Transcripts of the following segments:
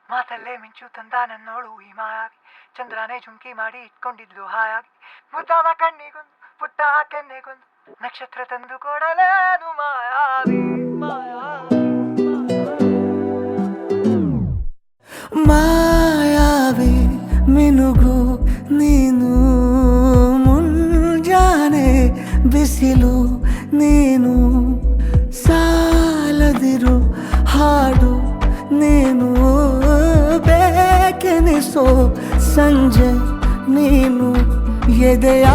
ಮಾತಲ್ಲೇ ಮಿಂಚು ತಂದ ನನ್ನೋಳು ಈ ಮಾಯಾವಿ, ಚಂದ್ರನೇ ಜುಂಕಿ ಮಾಡಿ ಇಟ್ಕೊಂಡಿದ್ಲು ಹಾಯಾಗಿ, ಮುದ್ದಾದ ಕಣ್ಣಿಗೊಂದು ಪುಟ್ಟ ಕೆನ್ನೆಗೊಂದು ನಕ್ಷತ್ರ ತಂದು ಕೊಡಲೇನು ಮಾಯಾವಿ ಮಾಯಾವಿ ಮಾಯಾವಿ ಮಿನುಗು ನೀನು, ಮುಂಜಾನೆ ಬಿಸಿಲು ನೀನು, ಸಾಲದಿರು ಹಾಡು ನೀನು, ಬೇಕೆನಿಸೋ ಸಂಜೆ ನೀನು, ಎದೆಯ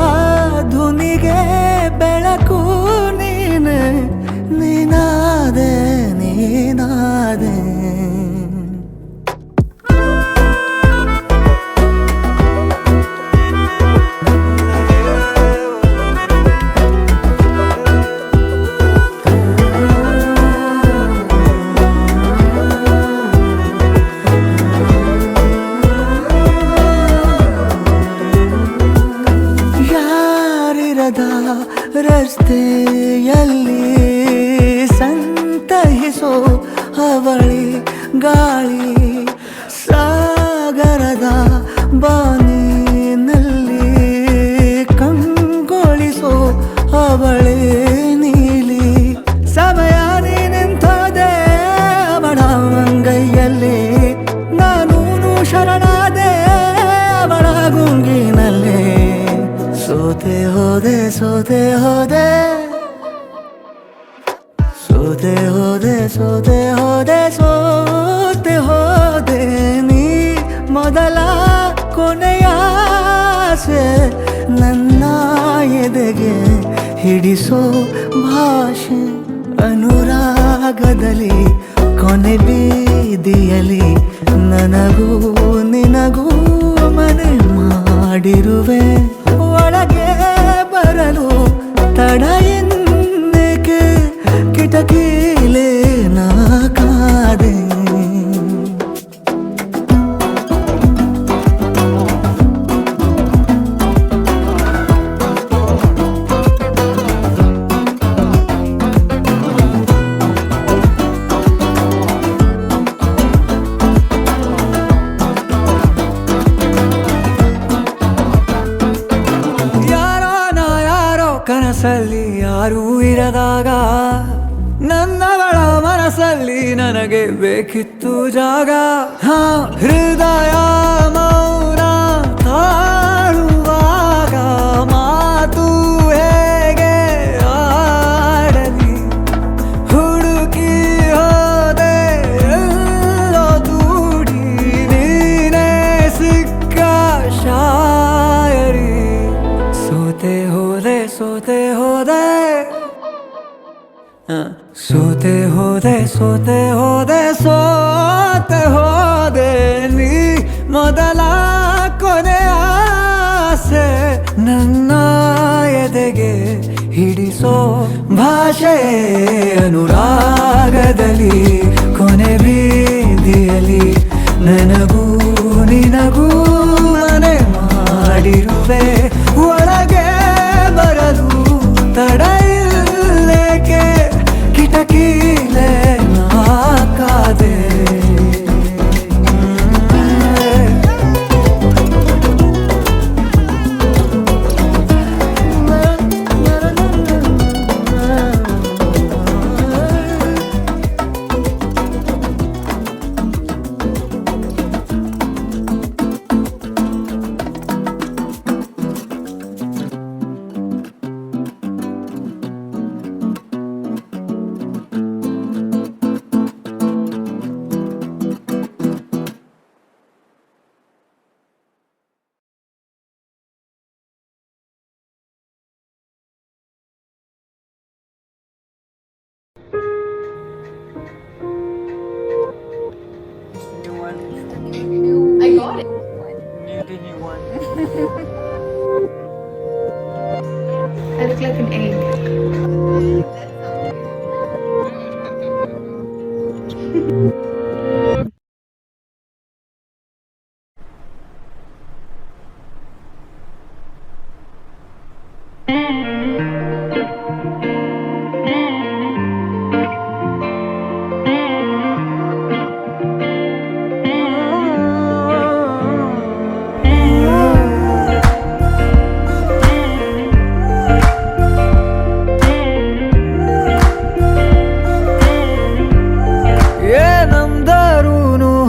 ಧುನಿಗೆ ಬೆಳಕು ನೀನೆ, ನೀನಾದೆ ನೀನಾದೆ. ರಸ್ತೆಯಲ್ಲಿ ಸಂತಹಿಸೋ ಅವಳಿ ಗಾಳಿ, ಸಾಗರದ ಬಾನಿನಲ್ಲಿ ಕಂಗೊಳಿಸೋ ಅವಳೆ ನೀಲಿ, ಸಮಯ ನಿಂತೋದೆ ಅವಳ ಅಂಗೈಯಲ್ಲಿ, ನಾನು ಶರಣಾದೆ ಅವಳ ಗುಂಗಿನಲ್ಲಿ, ಸೋತೆ ಹೋದೆ ಸೋತೆ ಹೋದೆ ಸೋತೆ ಹೋದೆ ಸೋತೆ ಹೋದೆ ಸೋತೆ ಹೋದೆ, ನೀ ಮೊದಲ ಕೊನೆಯ ಆಸೆ, ನನ್ನ ಎದೆಗೆ ಹಿಡಿಸೋ ಭಾಷೆ, ಅನುರಾಗದಲ್ಲಿ ಕೊನೆ ಬೀದಿಯಲ್ಲಿ ನನಗೂ ನಿನಗೂ ಮನೆ ಮಾಡಿರುವೆ, ಒಳಗೆ ಬರಲು ತಡ ಎನ್ನೇಕೆ, ಕಿಟಕಿಲೇ ನಾ ಕಾದೆ. ಕನಸಲ್ಲಿ ಯಾರೂ ಇರದಾಗ ನನ್ನವಳ ಮನಸ್ಸಲ್ಲಿ ನನಗೆ ಬೇಕಿತ್ತು ಜಾಗ, ಹೃದಯ ಮೌನ ತಾಳುವಾಗ ಮಾತು ಹೇಗೆ ಆಡಲಿ, ಹುಡುಕಿ ಹೋದೆ ಎಲ್ಲೋ ದೂಡಿ ನೀನೇ ಸಿಕ್ಕ ಶಾಯರಿ, ಸೋತೆ ಹೋದೆ ಸೋತೆ ಹೋದೆ ಸೋತೆ ಹೋದೆ ಸೋತೆ ಹೋದೆ ಸೋತೆ ಹೋದೆ, ನೀ ಮೊದಲ ಕೊನೆ ಆಸೆ, ನನ್ನ ಎದೆಗೆ ಹಿಡಿಸೋ ಭಾಷೆ, ಅನುರಾಗದಲ್ಲಿ ಕೊನೆ ಬೀದಿಯಲ್ಲಿ ನನಗೂ ನಿನಗೂ ಮನೆ ಮಾಡಿರುವೆ, ಒಳಗೆ ಬರಲು ತಡ ಇಲ್ಲೇಕೆ, ಕಿಟಕಿಲೇ ನಾ ಕಾದೆ.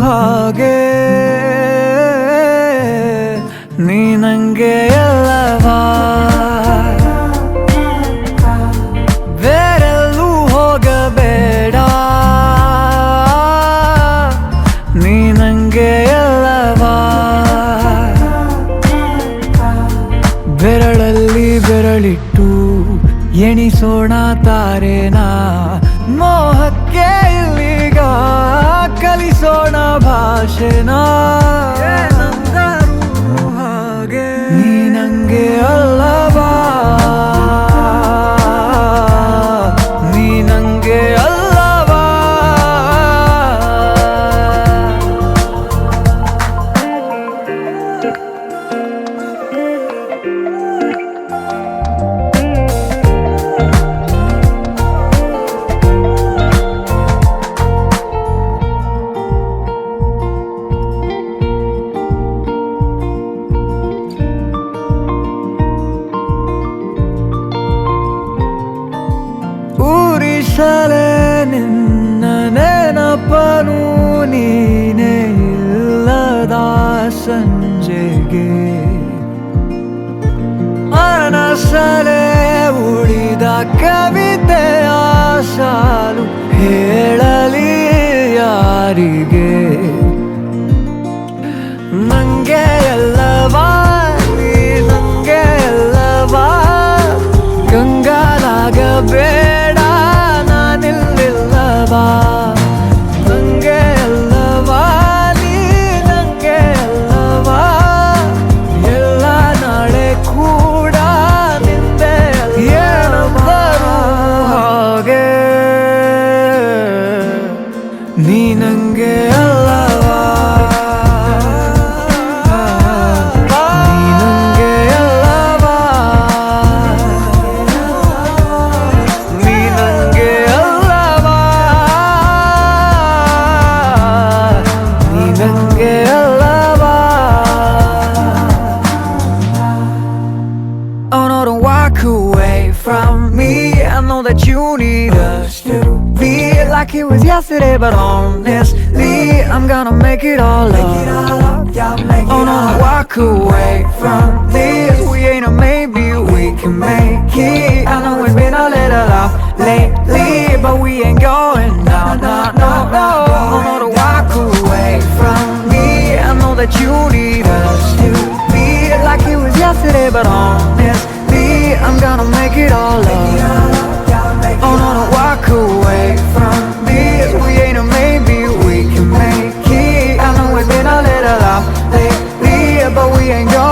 ಹಾಗೆ ನೀ ನಂಗೆ ಎಲ್ಲವಾ ಬೇರೆಲ್ಲೂ ಹೋಗಬೇಡ ನೀ ನಂಗೆ ಎಲ್ಲವಾ ಬೆರಳಲ್ಲಿ ಬೆರಳಿಟ್ಟು ಎಣಿಸೋಣ ತಾರೇನಾ ಮೋಹಕ್ಕೆ ಇಲ್ಲಿಗ ಕಲಿಸೋಣ ಭಾಷೆನಾ ಹಾಗೆ ನೀ ನಂಗೆ ಅಲ್ಲವಾ ನೀ ನಂಗೆ ಅಲ್ಲವಾ ಊರಿಸಲೇ ನಿನ್ನ ನೆನಪನು ನೀನೇ ಇಲ್ಲದ ಸಂಜೆಗೆ ಮನಸಲೇ ಉಳಿದ ಕವಿತೆಯ ಸಾಲು ಹೇಳಲಿ ಯಾರಿಗೆ ನಂಗೆ ಎಲ್ಲವಾ ನೀ ನಂಗೆ ಎಲ್ಲವಾ ಕಂಗಾಲಾಗಬೇಡ ನಾನಿಲ್ಲಿಲ್ಲವಾ ನಂಗೆ ಎಲ್ಲವಾ ನೀ ನಂಗೆ ಎಲ್ಲವಾ ಎಲ್ಲ ನಾಳೆ ಕೂಡ ನಿಂದೆ ಏನೊಬ್ಬರು ಹಾಗೆ ನೀ ನಂಗೆ ಅಲ್ಲವಾ ನೀ ನಂಗೆ ಅಲ್ಲವಾ ನೀ ನಂಗೆ ಅಲ್ಲವಾ ನೀ ನಂಗೆ ಅಲ್ಲವಾ Oh no, don't walk away from me. I know that you need us to be like it was yesterday, but honestly, I'm gonna make it all up. Oh no, don't walk away from this. We ain't a maybe, we can make it. I know it's been a little off lately, but we ain't going down, no, no, no. Oh no, don't walk away from me. I know that you need us to be like it was yesterday, but honestly, I'm gonna make it all up. Oh no, don't walk away from this. We ain't a maybe, we can make it. I know it's been a little off lately, but we ain't going